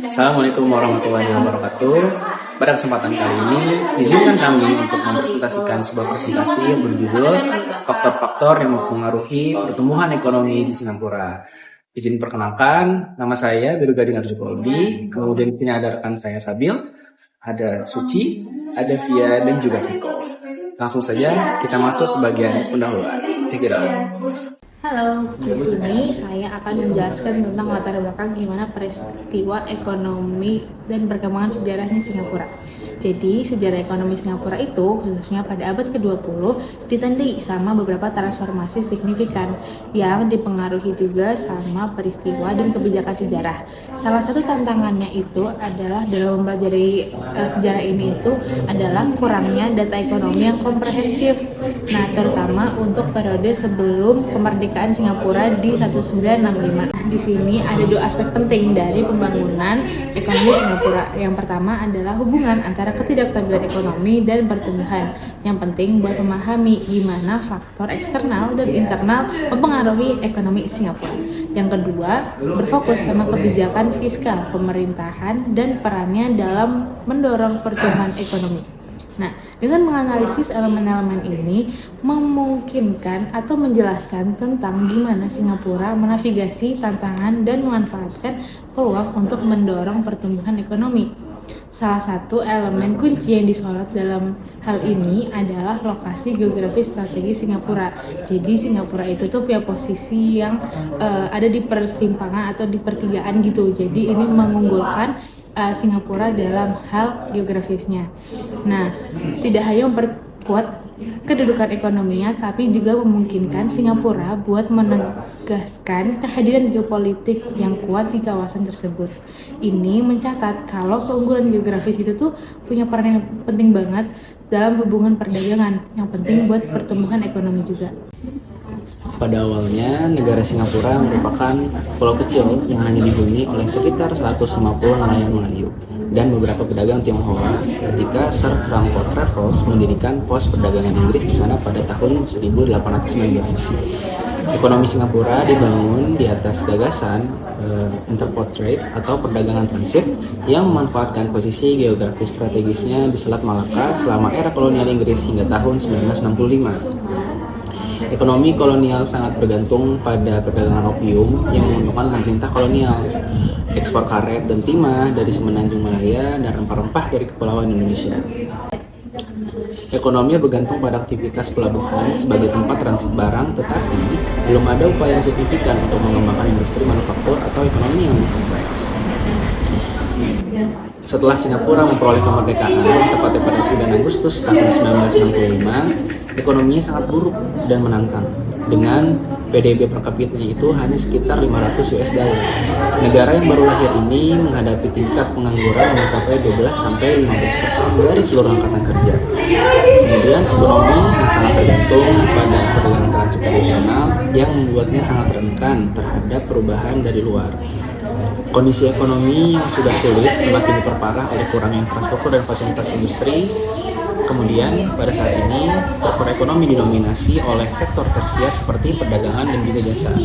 Assalamualaikum warahmatullahi wabarakatuh. Pada kesempatan kali ini, izinkan kami untuk mempresentasikan sebuah presentasi yang berjudul Faktor-faktor yang mempengaruhi pertumbuhan ekonomi di Singapura. Izin perkenalkan, nama saya Biru Gading Arjukolbi, kemudian di sini ada rekan saya Sabil, ada Suci, ada Via, dan juga Viko. Langsung saja kita masuk ke bagian pendahuluan. Check it out. Halo, di sini saya akan menjelaskan tentang latar belakang gimana peristiwa ekonomi dan perkembangan sejarahnya Singapura. Jadi, sejarah ekonomi Singapura itu khususnya pada abad ke-20 ditandai sama beberapa transformasi signifikan yang dipengaruhi juga sama peristiwa dan kebijakan sejarah. Salah satu tantangannya itu adalah dalam mempelajari sejarah ini itu adalah kurangnya data ekonomi yang komprehensif. Nah, terutama untuk periode sebelum kemerdekaan Singapura di 1965. Di sini ada dua aspek penting dari pembangunan ekonomi Singapura. Yang pertama adalah hubungan antara ketidakstabilan ekonomi dan pertumbuhan. Yang penting buat memahami gimana faktor eksternal dan internal mempengaruhi ekonomi Singapura. Yang kedua, berfokus sama kebijakan fiskal pemerintahan dan perannya dalam mendorong pertumbuhan ekonomi. Nah, dengan menganalisis elemen-elemen ini memungkinkan atau menjelaskan tentang gimana Singapura menavigasi tantangan dan memanfaatkan peluang untuk mendorong pertumbuhan ekonomi. Salah satu elemen kunci yang disorot dalam hal ini adalah lokasi geografis strategis Singapura. Jadi Singapura itu tuh punya posisi yang ada di persimpangan atau di pertigaan gitu. Jadi ini mengunggulkan Singapura dalam hal geografisnya. Nah, tidak hanya memperkuat kedudukan ekonominya, tapi juga memungkinkan Singapura buat menegaskan kehadiran geopolitik yang kuat di kawasan tersebut. Ini mencatat kalau keunggulan geografis itu tuh punya peran yang penting banget dalam hubungan perdagangan, yang penting buat pertumbuhan ekonomi juga. Pada awalnya, negara Singapura merupakan pulau kecil yang hanya dihuni oleh sekitar 150 nelayan Melayu dan beberapa pedagang Tionghoa ketika Sir Strangford Raffles mendirikan pos perdagangan Inggris di sana pada tahun 1819. Ekonomi Singapura dibangun di atas gagasan interport trade atau perdagangan transit yang memanfaatkan posisi geografis strategisnya di Selat Malaka selama era kolonial Inggris hingga tahun 1965. Ekonomi kolonial sangat bergantung pada perdagangan opium yang menguntungkan pemerintah kolonial, ekspor karet dan timah dari semenanjung Malaya dan rempah-rempah dari kepulauan Indonesia. Ekonomi bergantung pada aktivitas pelabuhan sebagai tempat transit barang, tetapi belum ada upaya yang signifikan untuk mengembangkan industri manufaktur atau ekonomi yang lebih kompleks. Setelah Singapura memperoleh kemerdekaan, tepatnya pada 9 Agustus tahun 1965, ekonominya sangat buruk dan menantang. Dengan PDB per kapitanya itu hanya sekitar 500 US dollar. Negara yang baru lahir ini menghadapi tingkat pengangguran yang mencapai 12-15% dari seluruh angkatan kerja. Kemudian ekonomi yang sangat tergantung pada perdagangan transit tradisional yang membuatnya sangat rentan terhadap perubahan dari luar. Kondisi ekonomi yang sudah sulit semakin diperparah oleh kurangnya infrastruktur dan fasilitas industri. Kemudian pada saat ini struktur ekonomi didominasi oleh sektor tersier seperti perdagangan dan juga jasa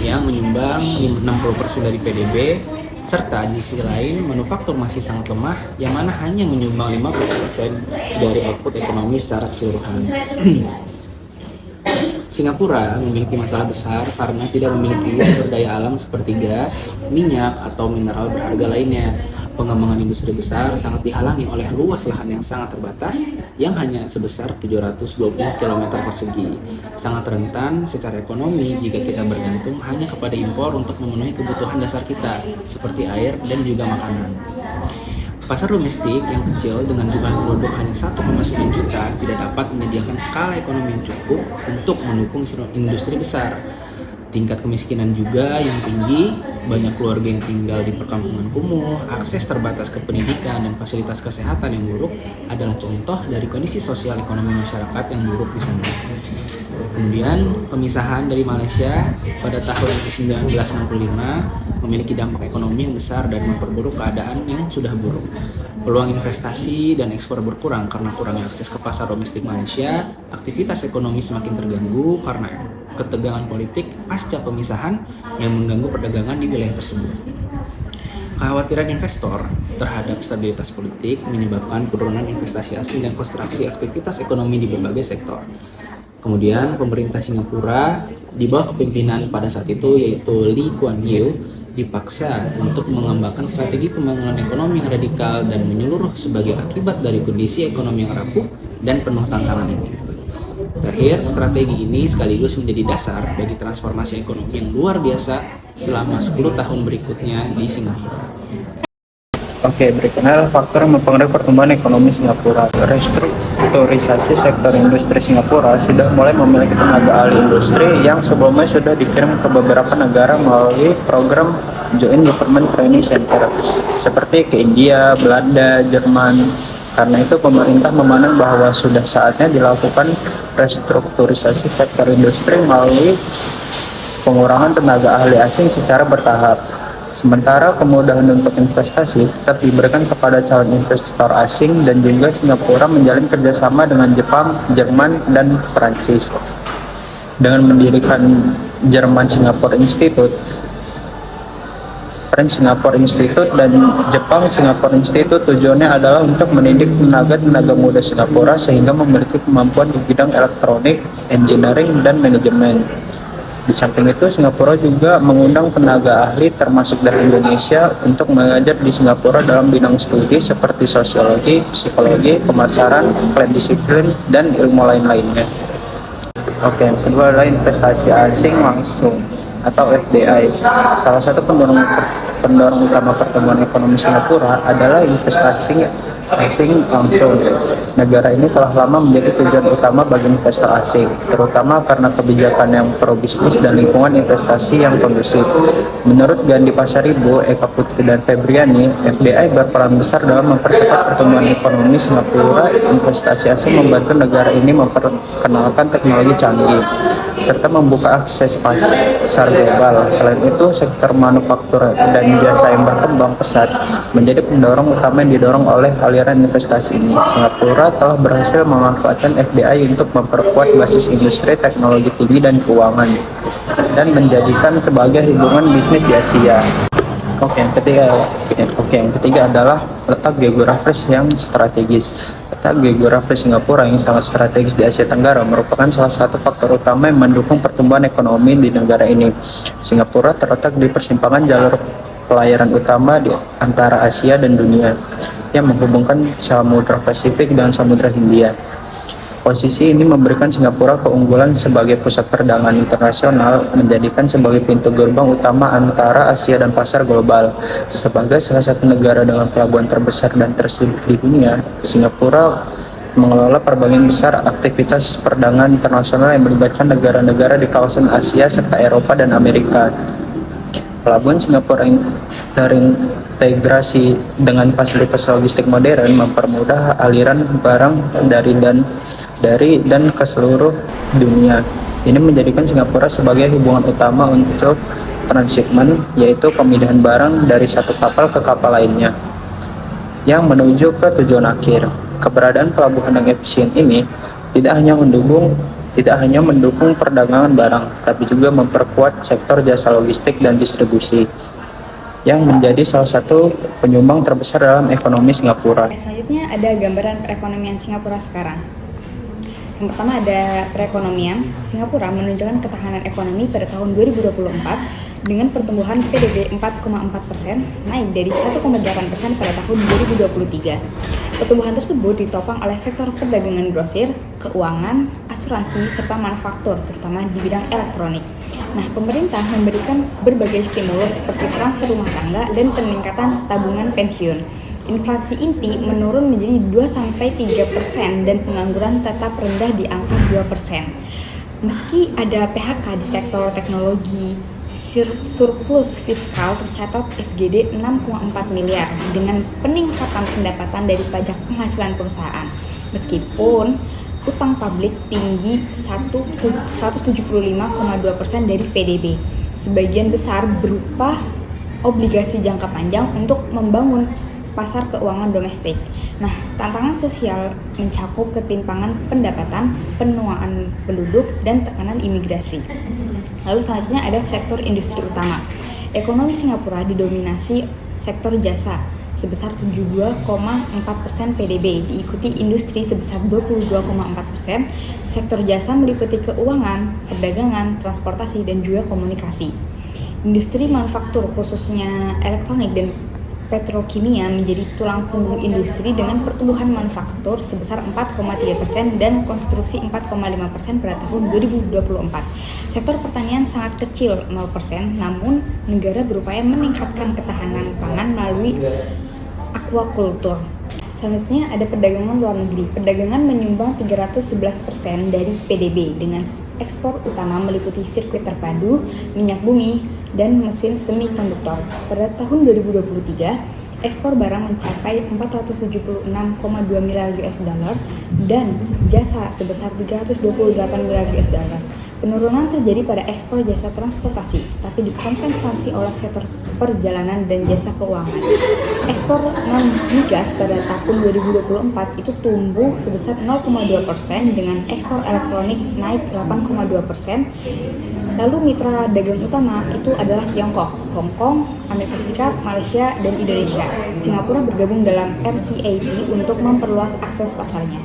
yang menyumbang 60% dari PDB, serta di sisi lain manufaktur masih sangat lemah yang mana hanya menyumbang 50% dari output ekonomi secara keseluruhan. Singapura memiliki masalah besar karena tidak memiliki sumber daya alam seperti gas, minyak, atau mineral berharga lainnya. Pengembangan industri besar sangat dihalangi oleh luas lahan yang sangat terbatas yang hanya sebesar 720 km persegi. Sangat rentan secara ekonomi jika kita bergantung hanya kepada impor untuk memenuhi kebutuhan dasar kita seperti air dan juga makanan. Pasar domestik yang kecil dengan jumlah penduduk hanya 1,9 juta tidak dapat menyediakan skala ekonomi yang cukup untuk mendukung industri besar. Tingkat kemiskinan juga yang tinggi, banyak keluarga yang tinggal di perkampungan kumuh, akses terbatas ke pendidikan dan fasilitas kesehatan yang buruk adalah contoh dari kondisi sosial ekonomi masyarakat yang buruk di sana. Kemudian pemisahan dari Malaysia pada tahun 1965 memiliki dampak ekonomi yang besar dan memperburuk keadaan yang sudah buruk. Peluang investasi dan ekspor berkurang karena kurangnya akses ke pasar domestik Malaysia, aktivitas ekonomi semakin terganggu karena ketegangan politik pasca pemisahan yang mengganggu perdagangan di wilayah tersebut. Kekhawatiran investor terhadap stabilitas politik menyebabkan penurunan investasi asing dan konstruksi aktivitas ekonomi di berbagai sektor. Kemudian pemerintah Singapura di bawah kepemimpinan pada saat itu yaitu Lee Kuan Yew dipaksa untuk mengembangkan strategi pembangunan ekonomi yang radikal dan menyeluruh sebagai akibat dari kondisi ekonomi yang rapuh dan penuh tantangan ini. Terakhir, strategi ini sekaligus menjadi dasar bagi transformasi ekonomi yang luar biasa selama 10 tahun berikutnya di Singapura. Oke, berikutnya faktor yang mempengaruhi pertumbuhan ekonomi Singapura. Restrukturisasi sektor industri Singapura sudah mulai memiliki tenaga ahli industri yang sebelumnya sudah dikirim ke beberapa negara melalui program Joint Government Training Center seperti ke India, Belanda, Jerman. Karena itu pemerintah memandang bahwa sudah saatnya dilakukan restrukturisasi sektor industri melalui pengurangan tenaga ahli asing secara bertahap. Sementara kemudahan untuk investasi tetap diberikan kepada calon investor asing dan juga Singapura menjalin kerjasama dengan Jepang, Jerman, dan Perancis. Dengan mendirikan Jerman Singapore Institute, French Singapore Institute dan Jepang Singapore Institute tujuannya adalah untuk mendidik tenaga muda Singapura sehingga memiliki kemampuan di bidang elektronik, engineering, dan manajemen. Di samping itu, Singapura juga mengundang tenaga ahli termasuk dari Indonesia untuk mengajar di Singapura dalam bidang studi seperti sosiologi, psikologi, pemasaran, plan disiplin, dan ilmu lain-lainnya. Oke, yang kedua adalah investasi asing langsung atau FDI. Salah satu pendorong utama pertumbuhan ekonomi Singapura adalah investasi asing langsung. Negara ini telah lama menjadi tujuan utama bagi investor asing, terutama karena kebijakan yang pro bisnis dan lingkungan investasi yang kondusif. Menurut Gandhi Pasaribu, Eka Putri, dan Febriani, FDI berperan besar dalam mempercepat pertumbuhan ekonomi Singapura. Investasi asing membantu negara ini memperkenalkan teknologi canggih serta membuka akses pasar global. Selain itu, sektor manufaktur dan jasa yang berkembang pesat menjadi pendorong utama yang didorong oleh aliran investasi ini. Singapura telah berhasil memanfaatkan FDI untuk memperkuat basis industri, teknologi tinggi, dan keuangan, dan menjadikan sebagai hubungan bisnis di Asia. Yang ketiga adalah letak geografis yang strategis. Letak geografis Singapura yang sangat strategis di Asia Tenggara merupakan salah satu faktor utama yang mendukung pertumbuhan ekonomi di negara ini. Singapura terletak di persimpangan jalur pelayaran utama di antara Asia dan dunia yang menghubungkan Samudra Pasifik dan Samudra Hindia. Posisi ini memberikan Singapura keunggulan sebagai pusat perdagangan internasional, menjadikan sebagai pintu gerbang utama antara Asia dan pasar global. Sebagai salah satu negara dengan pelabuhan terbesar dan tersibuk di dunia, Singapura mengelola perbagian besar aktivitas perdagangan internasional yang melibatkan negara-negara di kawasan Asia serta Eropa dan Amerika. Pelabuhan Singapura terintegrasi dengan fasilitas logistik modern mempermudah aliran barang dari dan ke seluruh dunia. Ini menjadikan Singapura sebagai hubungan utama untuk transshipment, yaitu pemindahan barang dari satu kapal ke kapal lainnya yang menuju ke tujuan akhir. Keberadaan pelabuhan yang efisien ini tidak hanya mendukung perdagangan barang, tapi juga memperkuat sektor jasa logistik dan distribusi yang menjadi salah satu penyumbang terbesar dalam ekonomi Singapura. Selanjutnya ada gambaran perekonomian Singapura sekarang. Yang pertama ada perekonomian. Singapura menunjukkan ketahanan ekonomi pada tahun 2024 dengan pertumbuhan PDB 4,4%, naik dari 1,8% pada tahun 2023. Pertumbuhan tersebut ditopang oleh sektor perdagangan grosir, keuangan, asuransi, serta manufaktur, terutama di bidang elektronik. Nah, pemerintah memberikan berbagai stimulus seperti transfer rumah tangga dan peningkatan tabungan pensiun. Inflasi inti menurun menjadi 2-3% dan pengangguran tetap rendah di angka 2%. Meski ada PHK di sektor teknologi, surplus fiskal tercatat SGD 6,4 miliar dengan peningkatan pendapatan dari pajak penghasilan perusahaan. Meskipun utang publik tinggi 175,2% dari PDB, sebagian besar berupa obligasi jangka panjang untuk membangun pasar keuangan domestik. Nah, tantangan sosial mencakup ketimpangan pendapatan, penuaan penduduk, dan tekanan imigrasi. Lalu selanjutnya ada sektor industri utama. Ekonomi Singapura didominasi sektor jasa sebesar 72,4% PDB, diikuti industri sebesar 22,4%. Sektor jasa meliputi keuangan, perdagangan, transportasi, dan juga komunikasi. Industri manufaktur khususnya elektronik dan petrokimia menjadi tulang punggung industri dengan pertumbuhan manufaktur sebesar 4,3% dan konstruksi 4,5% pada tahun 2024. Sektor pertanian sangat kecil 0%, namun negara berupaya meningkatkan ketahanan pangan melalui aquaculture. Selanjutnya ada perdagangan luar negeri. Perdagangan menyumbang 311% dari PDB dengan ekspor utama meliputi sirkuit terpadu, minyak bumi, dan mesin semikonduktor. Pada tahun 2023, ekspor barang mencapai 476,2 miliar US dollar dan jasa sebesar 328 miliar US dollar. Penurunan terjadi pada ekspor jasa transportasi, tapi dikompensasi oleh sektor perjalanan dan jasa keuangan. Ekspor non-migas pada tahun 2024 itu tumbuh sebesar 0,2% dengan ekspor elektronik naik 8,2%. Lalu mitra dagang utama itu adalah Tiongkok, Hong Kong, Amerika Serikat, Malaysia, dan Indonesia. Singapura bergabung dalam RCEP untuk memperluas akses pasarnya.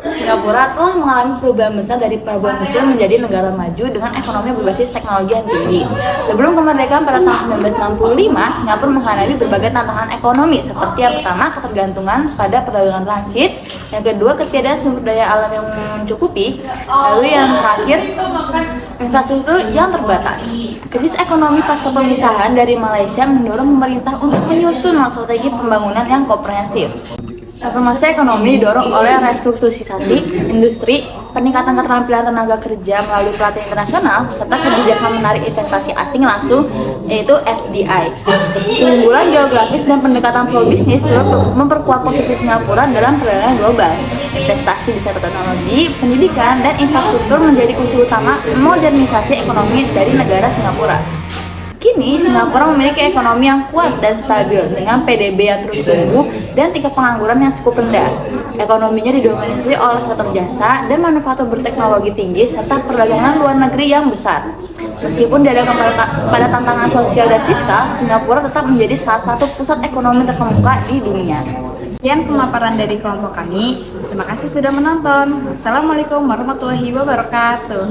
Singapura telah mengalami perubahan besar dari pelabuhan kecil menjadi negara maju dengan ekonomi berbasis teknologi yang tinggi. Sebelum kemerdekaan pada tahun 1965, Singapura menghadapi berbagai tantangan ekonomi seperti yang pertama, ketergantungan pada perdagangan transit, yang kedua, ketiadaan sumber daya alam yang mencukupi, lalu yang terakhir, infrastruktur yang terbatas. Krisis ekonomi pasca pemisahan dari Malaysia mendorong pemerintah untuk menyusun strategi pembangunan yang komprehensif. Reformasi ekonomi didorong oleh restrukturisasi industri, peningkatan keterampilan tenaga kerja melalui pelatihan internasional, serta kebijakan menarik investasi asing langsung, yaitu FDI. Keunggulan geografis dan pendekatan pro-bisnis memperkuat posisi Singapura dalam perdagangan global. Investasi di sektor teknologi, pendidikan, dan infrastruktur menjadi kunci utama modernisasi ekonomi dari negara Singapura. Kini, Singapura memiliki ekonomi yang kuat dan stabil dengan PDB yang terus tumbuh dan tingkat pengangguran yang cukup rendah. Ekonominya didominasi oleh sektor jasa dan manufaktur berteknologi tinggi serta perdagangan luar negeri yang besar. Meskipun dihadapkan pada tantangan sosial dan fiskal, Singapura tetap menjadi salah satu pusat ekonomi terkemuka di dunia. Sekian pemaparan dari kelompok kami. Terima kasih sudah menonton. Assalamualaikum warahmatullahi wabarakatuh.